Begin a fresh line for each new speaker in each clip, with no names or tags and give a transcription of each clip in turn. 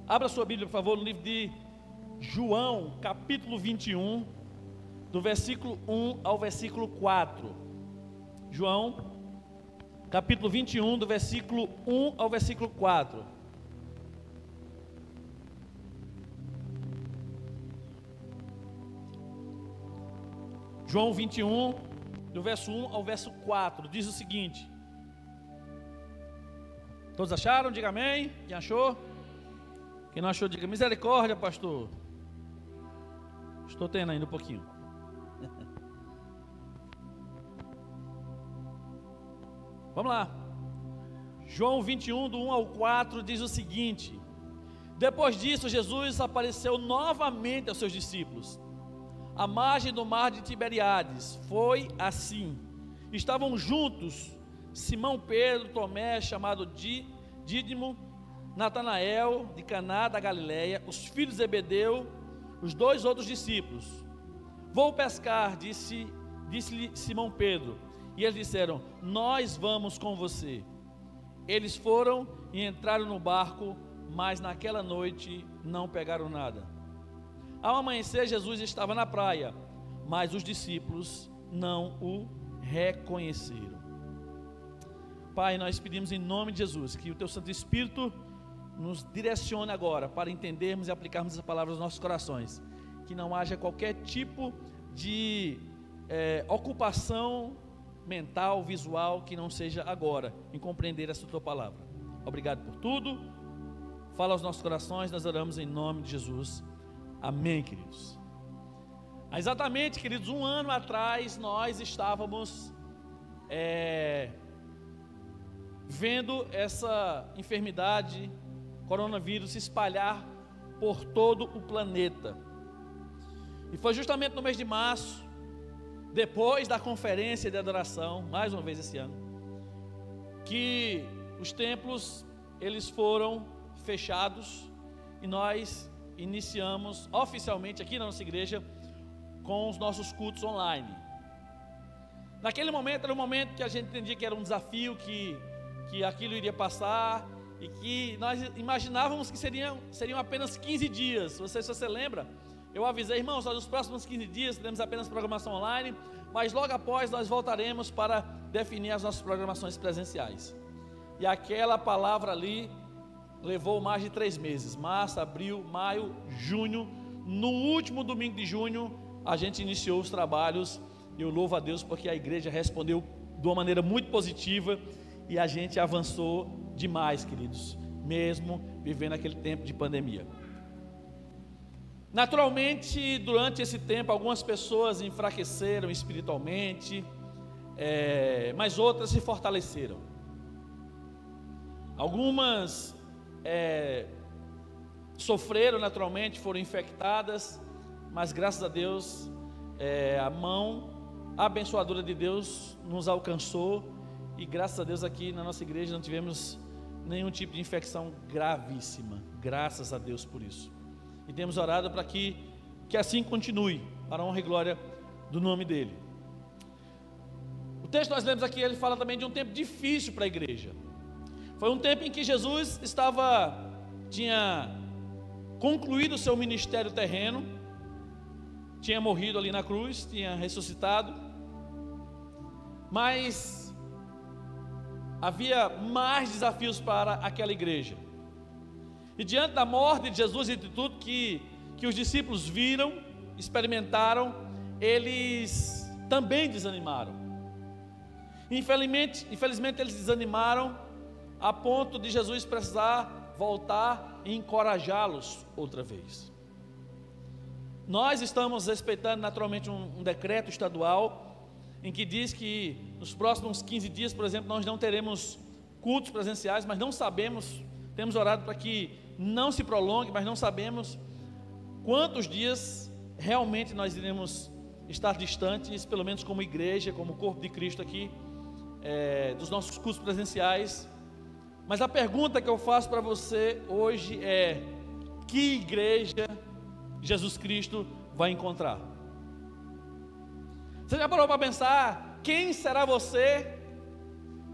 Abra sua Bíblia, por favor, no livro de João, capítulo 21, do versículo 1 ao versículo 4. João, capítulo 21, do versículo 1 ao versículo 4. João 21, do verso 1 ao verso 4, diz o seguinte: todos acharam? Diga amém. Quem achou? Quem não achou, diga misericórdia, pastor. Estou tendo ainda um pouquinho. Vamos lá. João 21, do 1 ao 4, diz o seguinte: depois disso, Jesus apareceu novamente aos seus discípulos à margem do mar de Tiberíades. Foi assim: estavam juntos Simão Pedro, Tomé, chamado Dídimo, Natanael, de Caná da Galileia, os filhos de Zebedeu, os dois outros discípulos. Vou pescar, disse-lhe Simão Pedro. E eles disseram: nós vamos com você. Eles foram e entraram no barco, mas naquela noite não pegaram nada. Ao amanhecer, Jesus estava na praia, mas os discípulos não o reconheceram. Pai, nós pedimos em nome de Jesus que o Teu Santo Espírito nos direcione agora para entendermos e aplicarmos essa palavra nos nossos corações. Que não haja qualquer tipo de ocupação mental, visual, que não seja agora em compreender essa Tua palavra. Obrigado por tudo. Fala aos nossos corações, nós oramos em nome de Jesus. Amém, queridos. Exatamente, queridos, um ano atrás nós estávamos vendo essa enfermidade, coronavírus, se espalhar por todo o planeta. E foi justamente no mês de março, depois da conferência de adoração, mais uma vez esse ano, que os templos eles foram fechados e nós iniciamos oficialmente aqui na nossa igreja com os nossos cultos online. Naquele momento era um momento que a gente entendia que era um desafio, que aquilo iria passar e que nós imaginávamos que seriam apenas 15 dias. Se você lembra, eu avisei, irmãos, nos próximos 15 dias teremos apenas programação online, mas logo após nós voltaremos para definir as nossas programações presenciais. E aquela palavra ali levou mais de 3 meses, março, abril, maio, junho. No último domingo de junho, a gente iniciou os trabalhos, e eu louvo a Deus porque a igreja respondeu de uma maneira muito positiva, e a gente avançou demais, queridos, mesmo vivendo aquele tempo de pandemia. Naturalmente, durante esse tempo, algumas pessoas enfraqueceram espiritualmente, mas outras se fortaleceram. Algumas sofreram naturalmente, foram infectadas, mas graças a Deus, a mão abençoadora de Deus nos alcançou, e graças a Deus aqui na nossa igreja não tivemos nenhum tipo de infecção gravíssima, graças a Deus por isso, e temos orado para que assim continue, para a honra e glória do nome dele. O texto que nós lemos aqui, ele fala também de um tempo difícil para a igreja. Foi um tempo em que Jesus tinha concluído o seu ministério terreno, tinha morrido ali na cruz, tinha ressuscitado, mas havia mais desafios para aquela igreja. E diante da morte de Jesus e de tudo que os discípulos viram, experimentaram, eles também desanimaram. Infelizmente eles desanimaram a ponto de Jesus precisar voltar e encorajá-los outra vez. Nós estamos respeitando naturalmente um decreto estadual em que diz que nos próximos 15 dias, por exemplo, nós não teremos cultos presenciais, mas não sabemos, temos orado para que não se prolongue, mas não sabemos quantos dias realmente nós iremos estar distantes, pelo menos como igreja, como corpo de Cristo aqui, dos nossos cultos presenciais. Mas a pergunta que eu faço para você hoje é: que igreja Jesus Cristo vai encontrar? Você já parou para pensar quem será você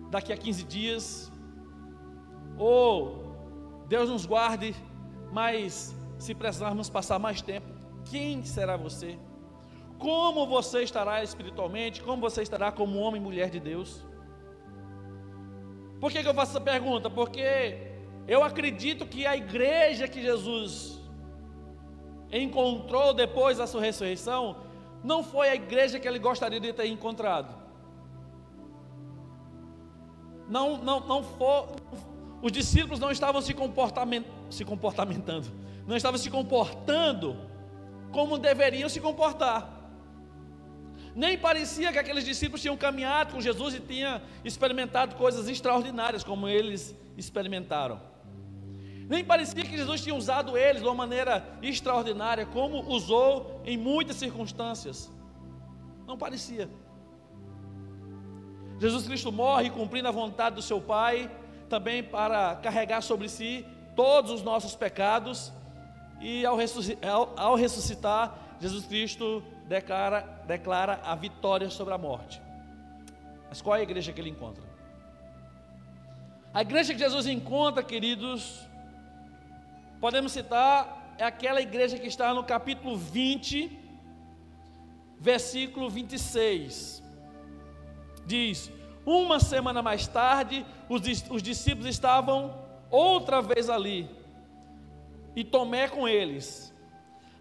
daqui a 15 dias? Ou Deus nos guarde, mas se precisarmos passar mais tempo, quem será você? Como você estará espiritualmente? Como você estará como homem e mulher de Deus? Por que eu faço essa pergunta? Porque eu acredito que a igreja que Jesus encontrou depois da sua ressurreição não foi a igreja que ele gostaria de ter encontrado. Não foi. Os discípulos não estavam se comportando como deveriam se comportar. Nem parecia que aqueles discípulos tinham caminhado com Jesus e tinham experimentado coisas extraordinárias como eles experimentaram. Nem parecia que Jesus tinha usado eles de uma maneira extraordinária, como usou em muitas circunstâncias. Não parecia. Jesus Cristo morre cumprindo a vontade do seu Pai, também para carregar sobre si todos os nossos pecados, e ao ressuscitar, Jesus Cristo declara a vitória sobre a morte. Mas qual é a igreja que ele encontra? A igreja que Jesus encontra, queridos, podemos citar, é aquela igreja que está no capítulo 20, versículo 26. Diz: uma semana mais tarde, os discípulos estavam outra vez ali, e Tomé com eles.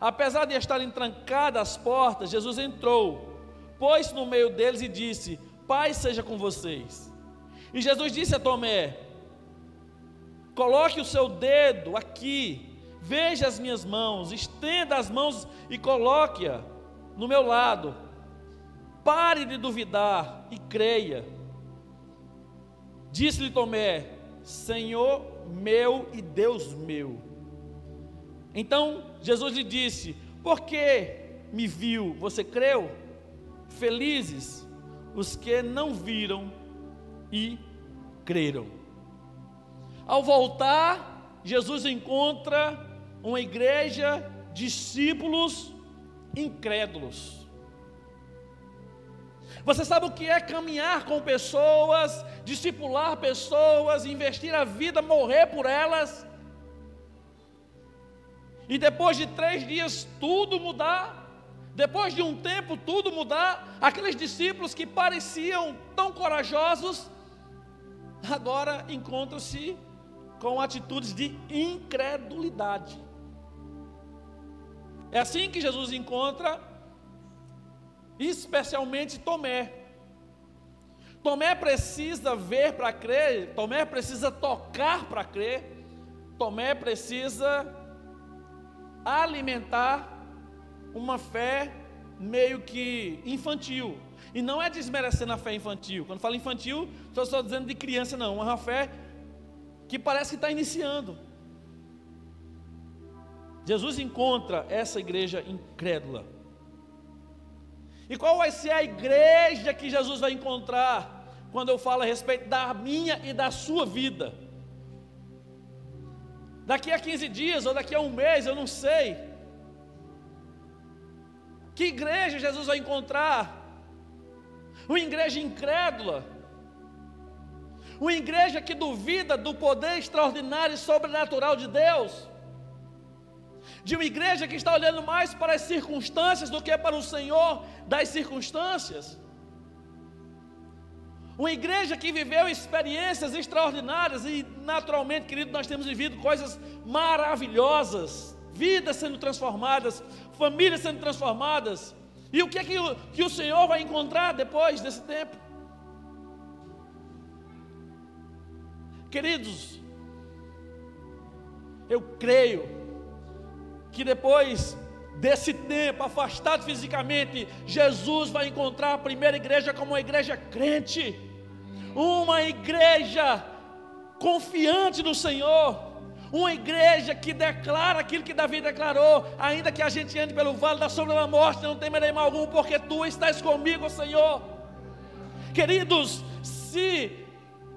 Apesar de estarem trancadas as portas, Jesus entrou, pôs-se no meio deles e disse: paz seja com vocês. E Jesus disse a Tomé: coloque o seu dedo aqui, veja as minhas mãos, estenda as mãos e coloque-a no meu lado. Pare de duvidar e creia. Disse-lhe Tomé: Senhor meu e Deus meu. Então Jesus lhe disse: porque me viu, você creu? Felizes os que não viram e creram. Ao voltar, Jesus encontra uma igreja, discípulos incrédulos. Você sabe o que é caminhar com pessoas, discipular pessoas, investir a vida, morrer por elas, e depois de 3 dias tudo mudar, depois de um tempo tudo mudar? Aqueles discípulos que pareciam tão corajosos, agora encontram-se com atitudes de incredulidade. É assim que Jesus encontra, especialmente Tomé. Tomé precisa ver para crer, Tomé precisa tocar para crer, Tomé precisa alimentar uma fé meio que infantil. E não é desmerecendo a fé infantil. Quando falo infantil, não estou dizendo de criança, não. É uma fé que parece que está iniciando. Jesus encontra essa igreja incrédula. E qual vai ser a igreja que Jesus vai encontrar quando eu falo a respeito da minha e da sua vida? Daqui a 15 dias ou daqui a um mês, eu não sei. Que igreja Jesus vai encontrar? Uma igreja incrédula, uma igreja que duvida do poder extraordinário e sobrenatural de Deus, de uma igreja que está olhando mais para as circunstâncias do que para o Senhor das circunstâncias, uma igreja que viveu experiências extraordinárias. E naturalmente, querido, nós temos vivido coisas maravilhosas, vidas sendo transformadas, famílias sendo transformadas. E o que é que o Senhor vai encontrar depois desse tempo? Queridos, eu creio que depois desse tempo, afastado fisicamente, Jesus vai encontrar a primeira igreja como uma igreja crente, uma igreja confiante no Senhor, uma igreja que declara aquilo que Davi declarou: ainda que a gente ande pelo vale da sombra da morte, não temerei mal algum, porque Tu estás comigo, Senhor. Queridos, se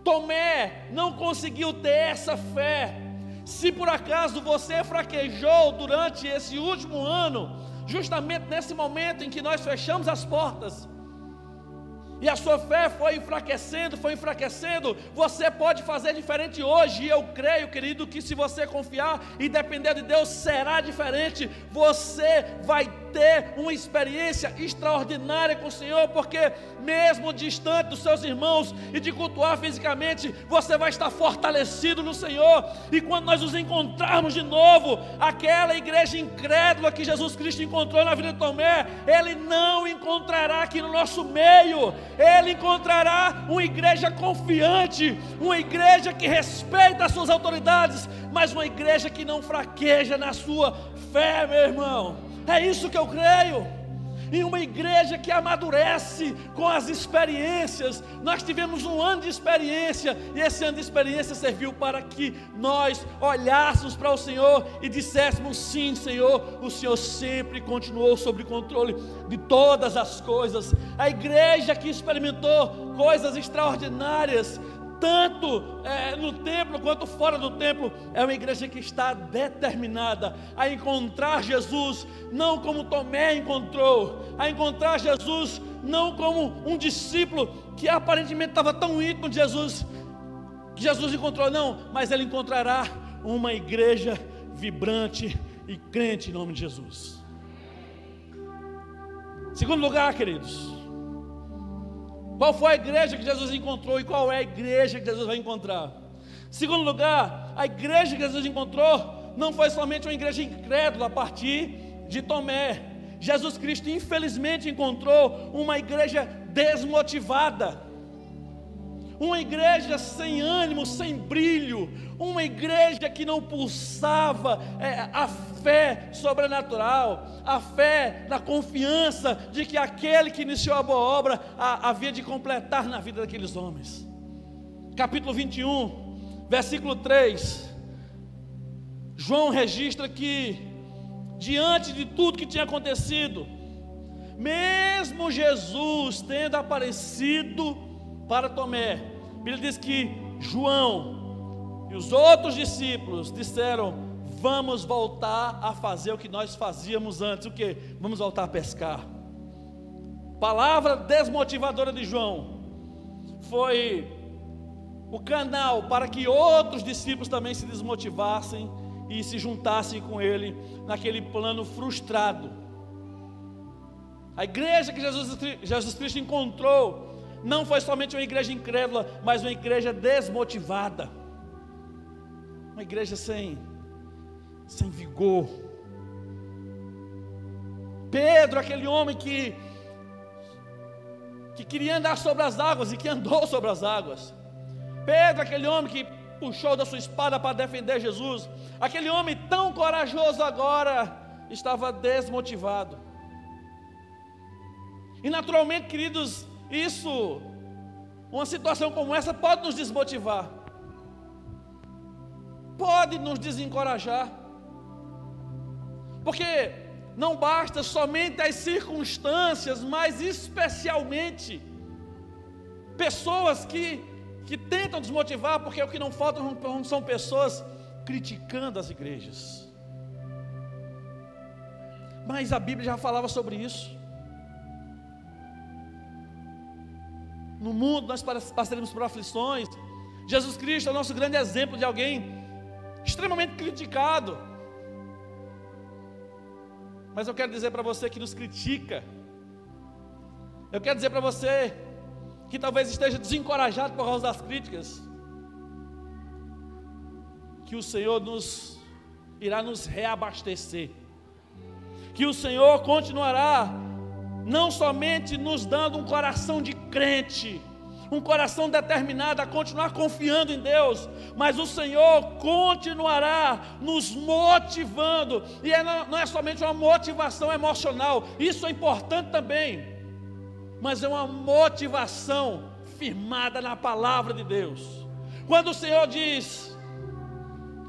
Tomé não conseguiu ter essa fé, se por acaso você fraquejou durante esse último ano, justamente nesse momento em que nós fechamos as portas, e a sua fé foi enfraquecendo, você pode fazer diferente hoje, e eu creio, querido, que se você confiar e depender de Deus, será diferente. Você vai ter uma experiência extraordinária com o Senhor, porque mesmo distante dos seus irmãos e de cultuar fisicamente, você vai estar fortalecido no Senhor. E quando nós nos encontrarmos de novo, aquela igreja incrédula que Jesus Cristo encontrou na vida de Tomé, Ele não encontrará aqui no nosso meio. Ele encontrará uma igreja confiante, uma igreja que respeita as suas autoridades, mas uma igreja que não fraqueja na sua fé, meu irmão. É isso que eu creio. Em uma igreja que amadurece com as experiências. Nós tivemos um ano de experiência, e esse ano de experiência serviu para que nós olhássemos para o Senhor e disséssemos: sim, Senhor, o Senhor sempre continuou sob controle de todas as coisas. A igreja que experimentou coisas extraordinárias, tanto no templo quanto fora do templo, é uma igreja que está determinada a encontrar Jesus, não como Tomé encontrou, a encontrar Jesus não como um discípulo que aparentemente estava tão íntimo de Jesus, que Jesus encontrou, não, mas ele encontrará uma igreja vibrante e crente em nome de Jesus. Segundo lugar, queridos, qual foi a igreja que Jesus encontrou e qual é a igreja que Jesus vai encontrar? Segundo lugar, a igreja que Jesus encontrou não foi somente uma igreja incrédula a partir de Tomé. Jesus Cristo infelizmente encontrou uma igreja desmotivada, uma igreja sem ânimo, sem brilho, uma igreja que não pulsava a fé sobrenatural, a fé da confiança de que aquele que iniciou a boa obra havia de completar na vida daqueles homens. Capítulo 21, versículo 3, João registra que, diante de tudo que tinha acontecido, mesmo Jesus tendo aparecido para Tomé, ele diz que João e os outros discípulos disseram: vamos voltar a fazer o que nós fazíamos antes. O que? Vamos voltar a pescar. Palavra desmotivadora de João foi o canal para que outros discípulos também se desmotivassem e se juntassem com ele naquele plano frustrado. A igreja que Jesus Cristo encontrou não foi somente uma igreja incrédula, mas uma igreja desmotivada, uma igreja sem vigor. Pedro, aquele homem que queria andar sobre as águas e que andou sobre as águas. Pedro, aquele homem que puxou da sua espada para defender Jesus, aquele homem tão corajoso agora estava desmotivado. E naturalmente, queridos, uma situação como essa pode nos desmotivar, pode nos desencorajar, porque não basta somente as circunstâncias, mas especialmente pessoas que tentam desmotivar, porque o que não falta são pessoas criticando as igrejas. Mas a Bíblia já falava sobre isso. No mundo nós passaremos por aflições. Jesus Cristo é o nosso grande exemplo de alguém extremamente criticado. Mas eu quero dizer para você que nos critica, eu quero dizer para você que talvez esteja desencorajado por causa das críticas, que o Senhor irá nos reabastecer, que o Senhor continuará não somente nos dando um coração de crente, um coração determinado a continuar confiando em Deus, mas o Senhor continuará nos motivando, e não é somente uma motivação emocional, isso é importante também, mas é uma motivação firmada na palavra de Deus. Quando o Senhor diz: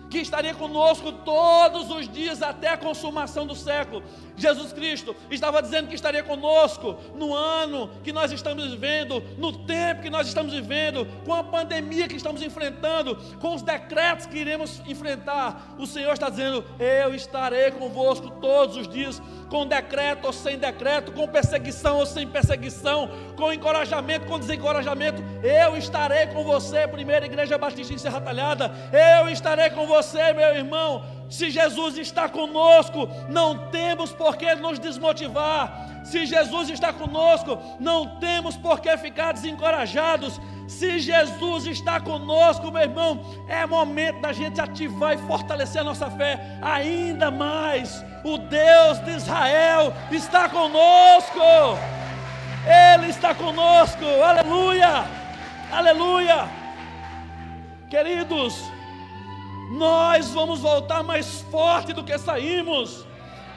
que estaria conosco todos os dias até a consumação do século. Jesus Cristo estava dizendo que estaria conosco no ano que nós estamos vivendo, no tempo que nós estamos vivendo, com a pandemia que estamos enfrentando, com os decretos que iremos enfrentar. O Senhor está dizendo: eu estarei convosco todos os dias, com decreto ou sem decreto, com perseguição ou sem perseguição, com encorajamento, com desencorajamento. Eu estarei com você, Primeira Igreja Batista em Serra Talhada. Eu estarei com você, meu irmão. Se Jesus está conosco, não temos por que nos desmotivar. Se Jesus está conosco, não temos por que ficar desencorajados. Se Jesus está conosco, meu irmão, é momento da gente ativar e fortalecer a nossa fé ainda mais. O Deus de Israel está conosco. Ele está conosco. Aleluia, aleluia. Queridos, nós vamos voltar mais forte do que saímos.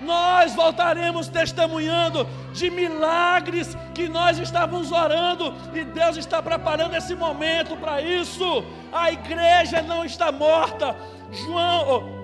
Nós voltaremos testemunhando de milagres que nós estávamos orando, e Deus está preparando esse momento para isso. A igreja não está morta.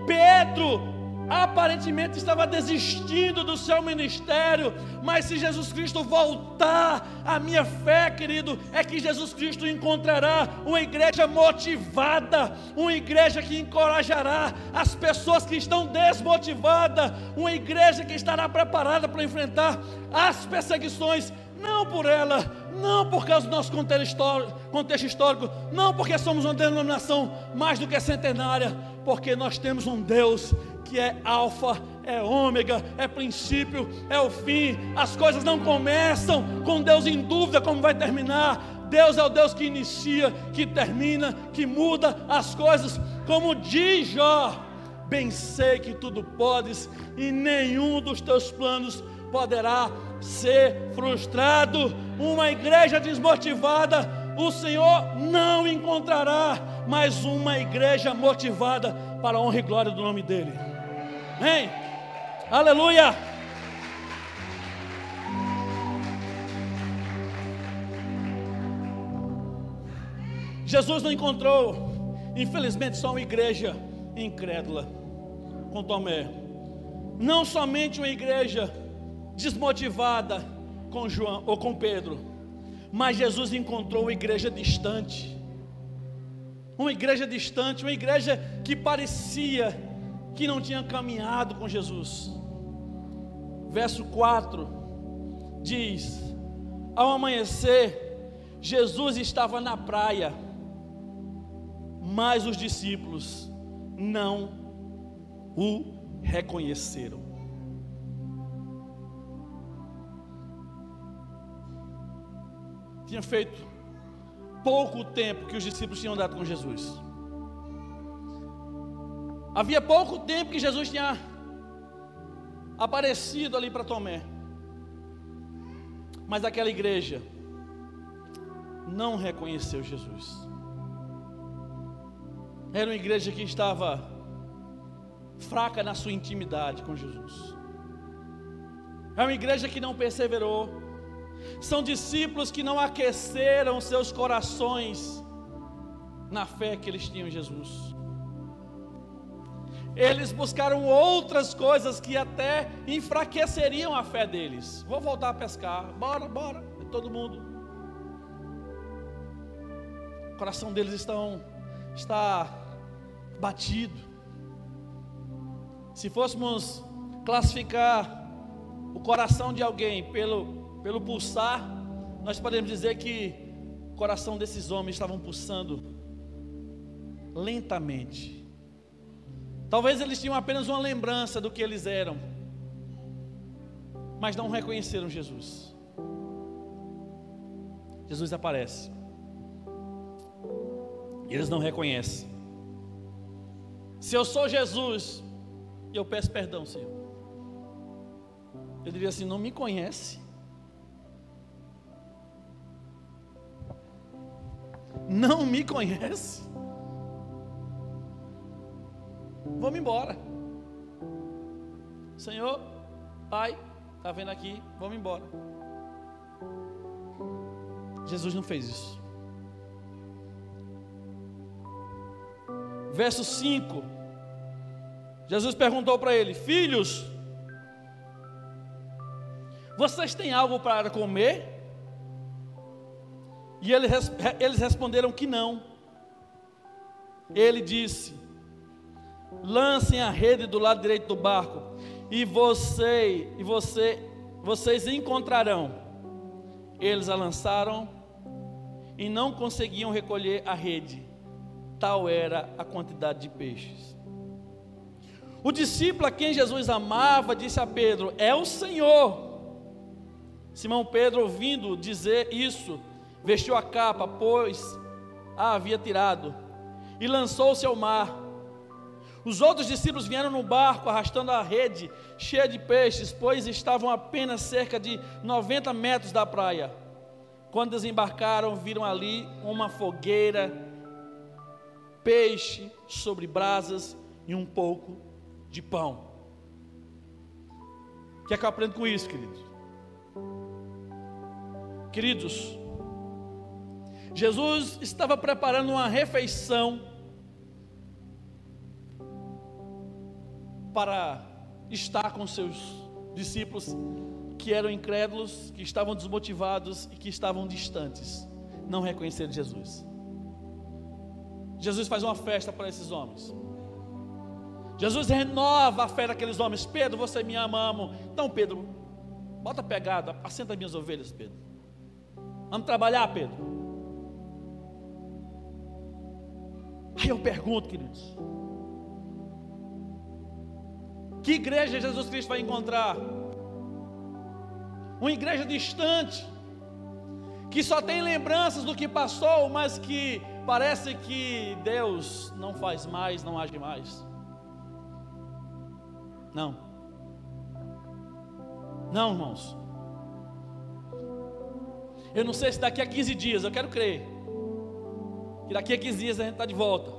Pedro aparentemente estava desistindo do seu ministério, mas se Jesus Cristo voltar, a minha fé, querido, é que Jesus Cristo encontrará uma igreja motivada, uma igreja que encorajará as pessoas que estão desmotivadas, uma igreja que estará preparada para enfrentar as perseguições, não por ela, não por causa do nosso contexto histórico, não porque somos uma denominação mais do que centenária, porque nós temos um Deus que é alfa, é ômega, é princípio, é o fim. As coisas não começam com Deus em dúvida como vai terminar. Deus é o Deus que inicia, que termina, que muda as coisas. Como diz Jó: bem sei que tudo podes, e nenhum dos teus planos poderá ser frustrado. Uma igreja desmotivada o Senhor não encontrará, mas uma igreja motivada para a honra e glória do nome dEle. Amém? Aleluia! Jesus não encontrou, infelizmente, só uma igreja incrédula com Tomé, não somente uma igreja desmotivada com João ou com Pedro, mas Jesus encontrou uma igreja distante, uma igreja que parecia que não tinha caminhado com Jesus. Verso 4 diz: ao amanhecer, Jesus estava na praia, mas os discípulos não o reconheceram. Tinha feito pouco tempo que os discípulos tinham andado com Jesus. Havia pouco tempo que Jesus tinha aparecido ali para Tomé. Mas aquela igreja não reconheceu Jesus. Era uma igreja que estava fraca na sua intimidade com Jesus. É uma igreja que não perseverou. São discípulos que não aqueceram seus corações na fé que eles tinham em Jesus. Eles buscaram outras coisas que até enfraqueceriam a fé deles. Vou voltar a pescar, bora, todo mundo. O coração deles está batido. Se fôssemos classificar o coração de alguém pelo pulsar, nós podemos dizer que o coração desses homens estavam pulsando lentamente. Talvez eles tinham apenas uma lembrança do que eles eram, mas não reconheceram Jesus. Jesus aparece, e eles não reconhecem. Se eu sou Jesus, eu peço perdão, Senhor. Eu diria assim: não me conhece? Não me conhece? Vamos embora. Senhor, Pai, está vendo aqui, vamos embora. Jesus não fez isso. Verso 5 Jesus perguntou para ele: filhos, vocês têm algo para comer? E eles responderam que não. Ele disse: lancem a rede do lado direito do barco, e vocês encontrarão. Eles a lançaram e não conseguiam recolher a rede, tal era a quantidade de peixes. O discípulo a quem Jesus amava disse a Pedro: é o Senhor. Simão Pedro, ouvindo dizer isso, vestiu a capa, pois a havia tirado, e lançou-se ao mar. Os outros discípulos vieram no barco, arrastando a rede cheia de peixes, pois estavam apenas cerca de 90 metros da praia. Quando desembarcaram, viram ali uma fogueira, peixe sobre brasas e um pouco de pão. O que é que eu aprendo com isso, queridos? Queridos, Jesus estava preparando uma refeição para estar com seus discípulos que eram incrédulos, que estavam desmotivados e que estavam distantes, não reconheceram Jesus. Jesus faz uma festa para esses homens. Jesus renova a fé daqueles homens. Pedro, você me ama, amo. Então, Pedro, bota a pegada, apacenta as minhas ovelhas, Pedro. Vamos trabalhar, Pedro. Aí eu pergunto, queridos, que igreja Jesus Cristo vai encontrar? Uma igreja distante, que só tem lembranças do que passou, mas que parece que Deus não faz mais, não age mais. Não, irmãos. Eu não sei se daqui a 15 dias, eu quero crer que daqui a 15 dias a gente está de volta.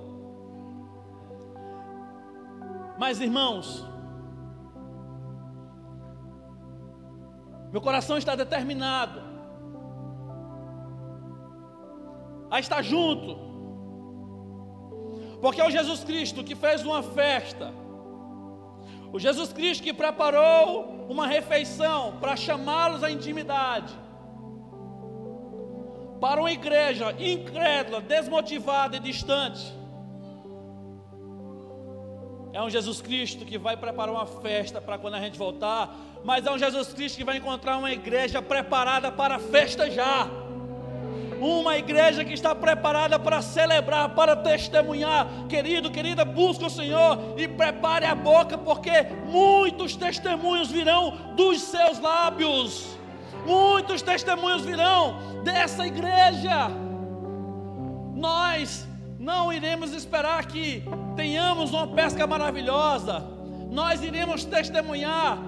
Mas, irmãos, meu coração está determinado a estar junto, porque é o Jesus Cristo que fez uma festa, o Jesus Cristo que preparou uma refeição para chamá-los à intimidade, para uma igreja incrédula, desmotivada e distante. É um Jesus Cristo que vai preparar uma festa para quando a gente voltar, mas é um Jesus Cristo que vai encontrar uma igreja preparada para festejar, uma igreja que está preparada para celebrar, para testemunhar. Querido, querida, busca o Senhor e prepare a boca, porque muitos testemunhos virão dos seus lábios, muitos testemunhos virão dessa igreja. Nós não iremos esperar que tenhamos uma pesca maravilhosa, nós iremos testemunhar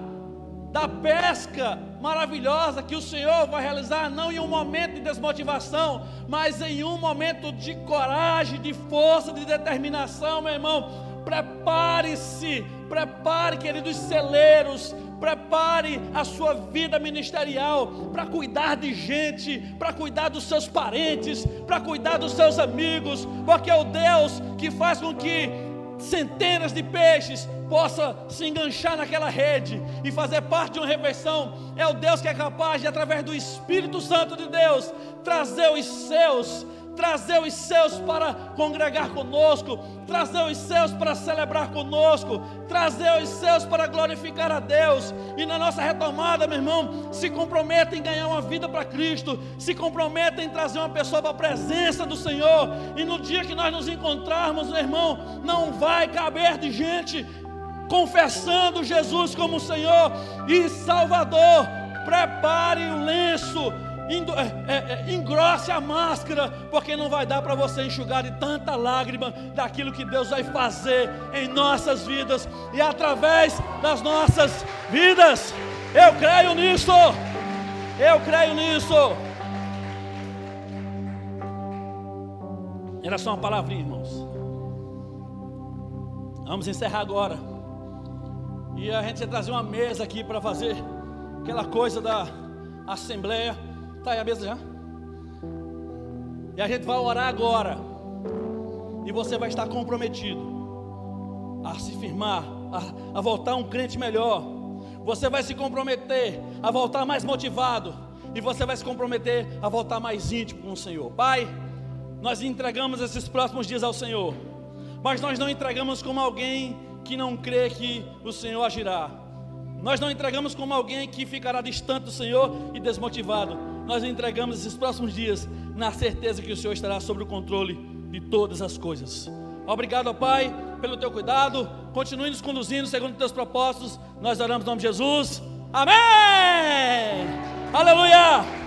da pesca maravilhosa que o Senhor vai realizar, não em um momento de desmotivação, mas em um momento de coragem, de força, de determinação, meu irmão. Prepare-se, prepare, queridos celeiros, prepare a sua vida ministerial para cuidar de gente, para cuidar dos seus parentes, para cuidar dos seus amigos, porque é o Deus que faz com que centenas de peixes possa se enganchar naquela rede e fazer parte de uma refeição. É o Deus que é capaz de, através do Espírito Santo de Deus, trazer os seus para congregar conosco, trazer os seus para celebrar conosco, trazer os seus para glorificar a Deus. E na nossa retomada, meu irmão, se comprometa em ganhar uma vida para Cristo, se comprometa em trazer uma pessoa para a presença do Senhor. E no dia que nós nos encontrarmos, meu irmão, não vai caber de gente confessando Jesus como Senhor e Salvador. Prepare o lenço, engrosse a máscara, porque não vai dar para você enxugar de tanta lágrima daquilo que Deus vai fazer em nossas vidas e através das nossas vidas. Eu creio nisso, eu creio nisso. Era só uma palavrinha, irmãos. Vamos encerrar agora, e a gente vai trazer uma mesa aqui para fazer aquela coisa da assembleia. Está aí a mesa já? E a gente vai orar agora. E você vai estar comprometido a se firmar a voltar um crente melhor. Você vai se comprometer a voltar mais motivado. E você vai se comprometer a voltar mais íntimo com o Senhor. Pai, nós entregamos esses próximos dias ao Senhor, mas nós não entregamos como alguém que não crê que o Senhor agirá. Nós não entregamos como alguém que ficará distante do Senhor e desmotivado. Nós entregamos esses próximos dias na certeza que o Senhor estará sob o controle de todas as coisas. Obrigado, ó Pai, pelo teu cuidado. Continue nos conduzindo segundo os teus propósitos. Nós oramos em nome de Jesus. Amém! Aleluia!